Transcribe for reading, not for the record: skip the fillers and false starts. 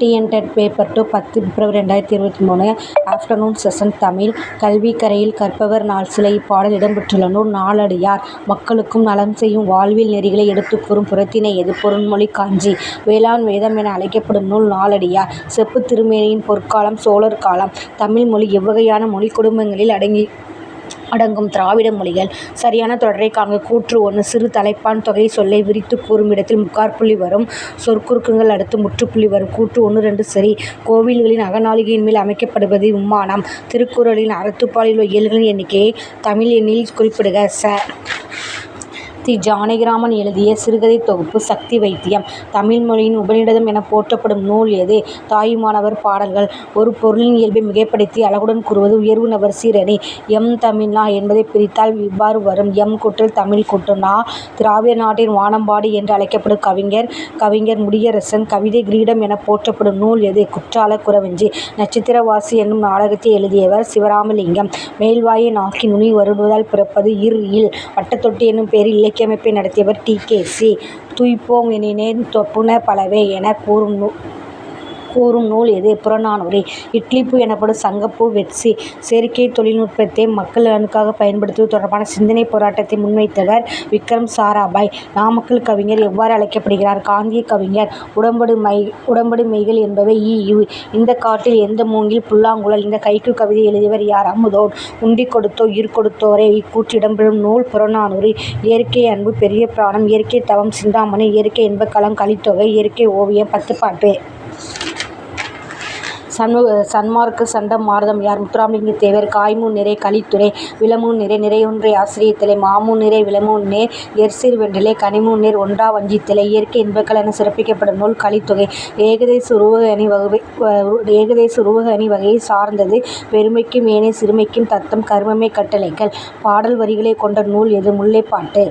TNTET paper 2 10 பிப்ரவரி 2023 afternoon session Tamil கல்விக்கரையில் கற்பவர் நாள் சில இப்பாடல் இடம்பெற்றுள்ள நூல் நாலடியார். மக்களுக்கும் நலம் செய்யும் வாழ்வியல் நெறிகளை எடுத்துக் கூறும் புறத்திணை எது? பொருண்மொழி காஞ்சி. வேளாண் வேதம் என அழைக்கப்படும் நூல் நாலடியார். செப்புத் திருமேனியின் பொற்காலம் சோழர் காலம். தமிழ் மொழி எவ்வகையான மொழிக் குடும்பங்களில் அடங்கும்? திராவிட மொழிகள். சரியான தொடரைக் காண்க. கூற்று 1. சிறு தலைப்பான் தொகை சொல்லை விரித்துக் கூறும் இடத்தில் முக்காற்புள்ளி வரும். சொற்குறுக்கங்கள் அடுத்து முற்றுப்புள்ளி வரும். கூற்று 1, 2 சரி. கோவில்களின் அகநாழிகையின் மேல் அமைக்கப்படுவது விம்மானம். திருக்குறளின் அறத்துப்பாலில் உள்ள இயல்களின் எண்ணிக்கையை தமிழ் எண்ணில் குறிப்பிடுக. ச. தி. ஜானகிராமன் எழுதிய சிறுகதைத் தொகுப்பு சக்தி வைத்தியம். தமிழ் மொழியின் உபநிடதம் எனப் போற்றப்படும் நூல் எது? தாயுமானவர் பாடல்கள். ஒரு பொருளின் இயல்பை மிகைப்படுத்தி அழகுடன் கூறுவது உயர்வு நபர் சீரணி. எம் தமிழ் நா என்பதைப் பிரித்தால் இவ்வாறு வரும். எம் கூட்டல் தமிழ் கூட்டல் நா. திராவிட நாட்டின் வானம்பாடி என்று அழைக்கப்படும் கவிஞர் முடியரசன். கவிதை கிரீடம் எனப் போற்றப்படும் நூல் எது? குற்றால குறவஞ்சி. நட்சத்திரவாசி என்னும் நாடகத்தை எழுதியவர் சிவராமலிங்கம். மேல்வாயை நாக்கி நுனி வருடுவதால் பிறப்பது இல். வட்டத்தொட்டி என்னும் பெயரில் இலக்கியமைப்பை நடத்தியவர் டி.கே.சி. துய்ப்போம் எனினேன் தொப்புன பலவே எனக் கூறும் நூல் எது? புறநானூறு. இட்லிப்பூ எனப்படும் சங்கப்பூ வெட்சி. செயற்கை தொழில்நுட்பத்தை மக்கள் நலனுக்காக பயன்படுத்துவது தொடர்பான சிந்தனைப் போராட்டத்தை முன்வைத்தவர் விக்ரம் சாராபாய். நாமக்கல் கவிஞர் எவ்வாறு அழைக்கப்படுகிறார்? காந்திய கவிஞர். உடம்படு மெய்கள் என்பவை இ. இந்தக் காட்டில் எந்த மூங்கில் புல்லாங்குழல். இந்த கைக்கூ கவிதை எழுதியவர் யார்? அமுதோன். உண்டிக் கொடுத்தோர் ஈர் கொடுத்தோரே. இக்கூற்று இடம்பெறும் நூல் புறநானூறு. இயற்கை அன்பு பெரிய பிராணம். இயற்கை தவம் சிந்தாமணி. இயற்கை இன்பக்களம் கலித்தொகை. இயற்கை ஓவியம் பத்துப்பாட்டு. சன்மார்க்க சண்டம் மார்தம் யார்? முத்துராமலிங்க தேவர். காய்மூன் நிறை கலித்துறை. விளமூன் நிறை நிறையொன்றை ஆசிரியத்திலை. மாமூன் நிறை விளமூன் நேர் எற்சீர் வென்றிலை. கனிமூன் நேர் ஒன்றா வஞ்சித்திலை. இயற்கை இன்பக்கள் என சிறப்பிக்கப்படும் நூல் கலித்தொகை. ஏகதேச உருவக அணி வகையைச் சார்ந்தது. பெருமைக்கும் ஏனைய சிறுமைக்கும் தத்தம் கருமமே கட்டளைகள். பாடல் வரிகளைக் கொண்ட நூல் எது? முல்லைப்பாட்டு.